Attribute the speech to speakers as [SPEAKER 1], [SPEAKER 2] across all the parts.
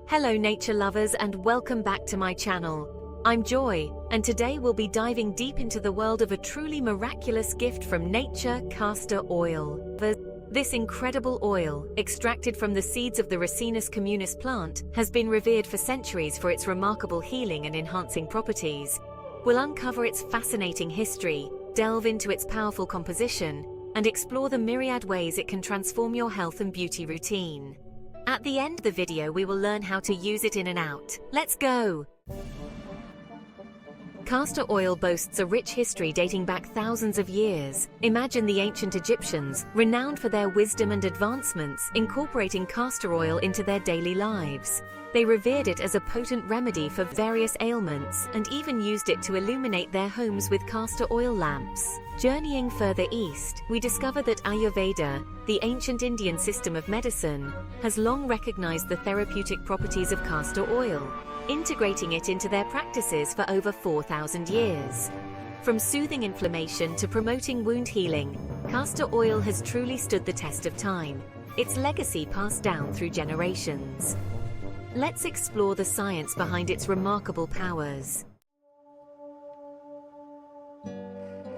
[SPEAKER 1] Hello nature lovers and welcome back to my channel. I'm Joy, and today we'll be diving deep into the world of a truly miraculous gift from nature, castor oil. This incredible oil, extracted from the seeds of the Ricinus communis plant, has been revered for centuries for its remarkable healing and enhancing properties. We'll uncover its fascinating history, delve into its powerful composition, and explore the myriad ways it can transform your health and beauty routine. At the end of the video, we will learn how to use it in and out. Let's go! Castor oil boasts a rich history dating back thousands of years. Imagine the ancient Egyptians, renowned for their wisdom and advancements, incorporating castor oil into their daily lives. They revered it as a potent remedy for various ailments and even used it to illuminate their homes with castor oil lamps. Journeying further east, we discover that Ayurveda, the ancient Indian system of medicine, has long recognized the therapeutic properties of castor oil, integrating it into their practices for over 4,000 years. From soothing inflammation to promoting wound healing, castor oil has truly stood the test of time, its legacy passed down through generations. Let's explore the science behind its remarkable powers.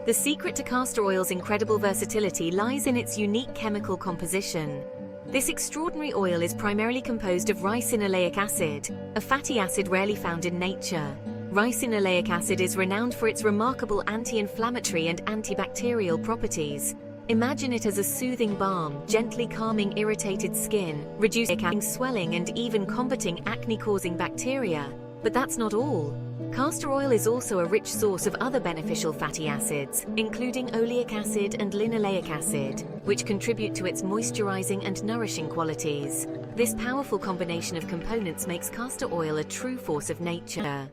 [SPEAKER 1] The secret to castor oil's incredible versatility lies in its unique chemical composition. This extraordinary oil is primarily composed of ricinoleic acid, a fatty acid rarely found in nature. Ricinoleic acid is renowned for its remarkable anti-inflammatory and antibacterial properties. Imagine it as a soothing balm, gently calming irritated skin, reducing swelling and even combating acne-causing bacteria. But that's not all. Castor oil is also a rich source of other beneficial fatty acids, including oleic acid and linoleic acid, which contribute to its moisturizing and nourishing qualities. This powerful combination of components makes castor oil a true force of nature.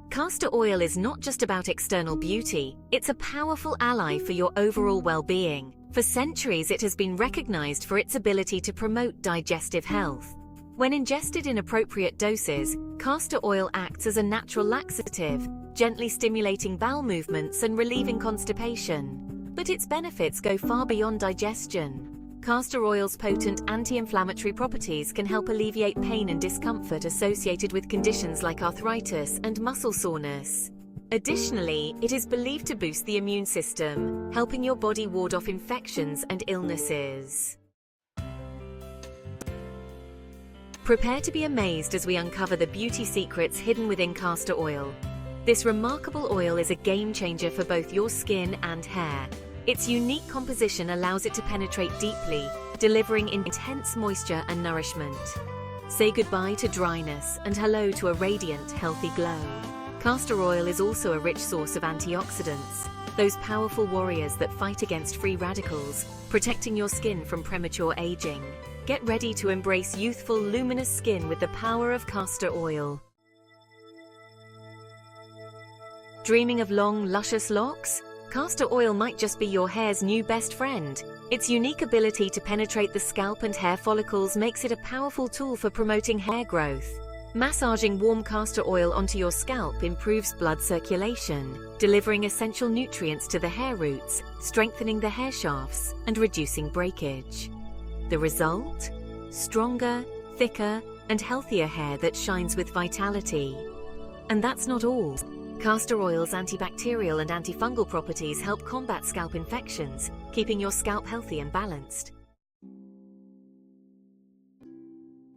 [SPEAKER 1] Castor oil is not just about external beauty, it's a powerful ally for your overall well-being. For centuries, it has been recognized for its ability to promote digestive health. When ingested in appropriate doses, castor oil acts as a natural laxative, gently stimulating bowel movements and relieving constipation. But its benefits go far beyond digestion. Castor oil's potent anti-inflammatory properties can help alleviate pain and discomfort associated with conditions like arthritis and muscle soreness. Additionally, it is believed to boost the immune system, helping your body ward off infections and illnesses. Prepare to be amazed as we uncover the beauty secrets hidden within castor oil. This remarkable oil is a game changer for both your skin and hair. Its unique composition allows it to penetrate deeply, delivering intense moisture and nourishment. Say goodbye to dryness and hello to a radiant, healthy glow. Castor oil is also a rich source of antioxidants, those powerful warriors that fight against free radicals, protecting your skin from premature aging. Get ready to embrace youthful, luminous skin with the power of castor oil. Dreaming of long, luscious locks? Castor oil might just be your hair's new best friend. Its unique ability to penetrate the scalp and hair follicles makes it a powerful tool for promoting hair growth. Massaging warm castor oil onto your scalp improves blood circulation, delivering essential nutrients to the hair roots, strengthening the hair shafts, and reducing breakage. The result? Stronger, thicker, and healthier hair that shines with vitality. And that's not all. Castor oil's antibacterial and antifungal properties help combat scalp infections, keeping your scalp healthy and balanced.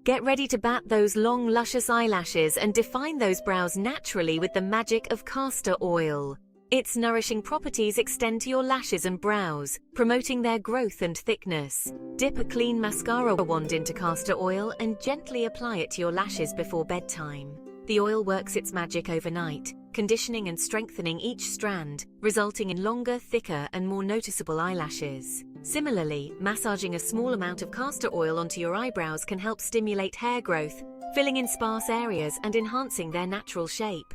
[SPEAKER 1] Get ready to bat those long, luscious eyelashes and define those brows naturally with the magic of castor oil. Its nourishing properties extend to your lashes and brows, promoting their growth and thickness. Dip a clean mascara wand into castor oil and gently apply it to your lashes before bedtime. The oil works its magic overnight, conditioning and strengthening each strand, resulting in longer, thicker, and more noticeable eyelashes. Similarly, massaging a small amount of castor oil onto your eyebrows can help stimulate hair growth, filling in sparse areas and enhancing their natural shape.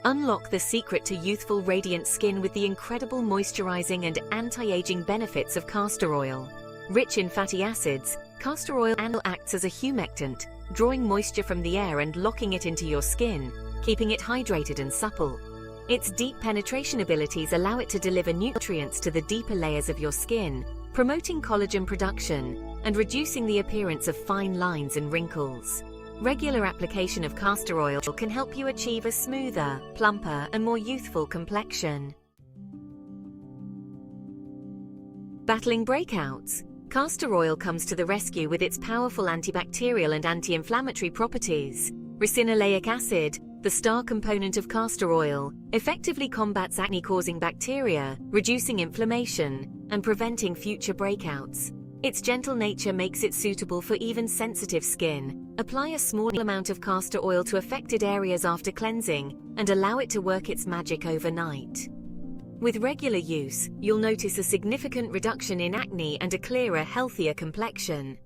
[SPEAKER 1] Unlock the secret to youthful, radiant skin with the incredible moisturizing and anti-aging benefits of castor oil. Rich in fatty acids, castor oil acts as a humectant, drawing moisture from the air and locking it into your skin, keeping it hydrated and supple. Its deep penetration abilities allow it to deliver nutrients to the deeper layers of your skin, promoting collagen production and reducing the appearance of fine lines and wrinkles. Regular application of castor oil can help you achieve a smoother, plumper, and more youthful complexion. Battling breakouts, castor oil comes to the rescue with its powerful antibacterial and anti-inflammatory properties. Ricinoleic acid, the star component of castor oil, effectively combats acne-causing bacteria, reducing inflammation and preventing future breakouts. Its gentle nature makes it suitable for even sensitive skin. Apply a small amount of castor oil to affected areas after cleansing and allow it to work its magic overnight. With regular use, you'll notice a significant reduction in acne and a clearer, healthier complexion.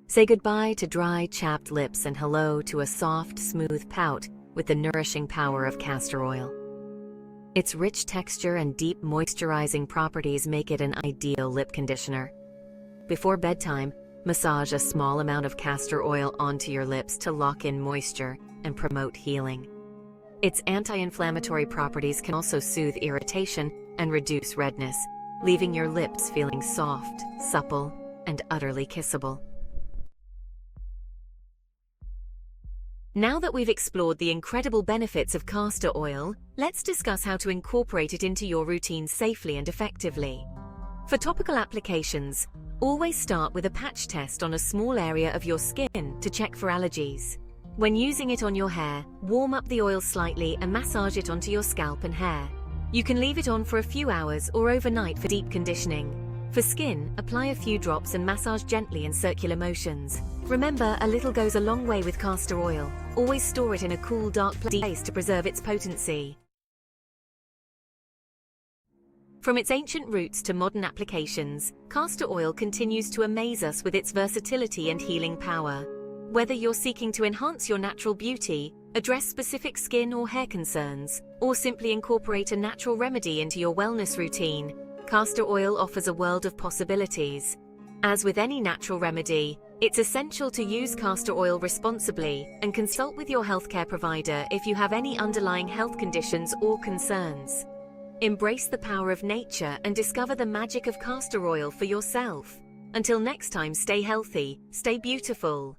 [SPEAKER 1] Say goodbye to dry, chapped lips and hello to a soft, smooth pout with the nourishing power of castor oil. Its rich texture and deep moisturizing properties make it an ideal lip conditioner. Before bedtime, massage a small amount of castor oil onto your lips to lock in moisture and promote healing. Its anti-inflammatory properties can also soothe irritation and reduce redness, leaving your lips feeling soft, supple, and utterly kissable. Now that we've explored the incredible benefits of castor oil, let's discuss how to incorporate it into your routine safely and effectively. For topical applications, always start with a patch test on a small area of your skin to check for allergies. When using it on your hair, warm up the oil slightly and massage it onto your scalp and hair. You can leave it on for a few hours or overnight for deep conditioning. For skin, apply a few drops and massage gently in circular motions. Remember, a little goes a long way with castor oil. Always store it in a cool, dark place to preserve its potency. From its ancient roots to modern applications, castor oil continues to amaze us with its versatility and healing power. Whether you're seeking to enhance your natural beauty, address specific skin or hair concerns, or simply incorporate a natural remedy into your wellness routine, castor oil offers a world of possibilities. As with any natural remedy, it's essential to use castor oil responsibly and consult with your healthcare provider if you have any underlying health conditions or concerns. Embrace the power of nature and discover the magic of castor oil for yourself. Until next time, stay healthy, stay beautiful.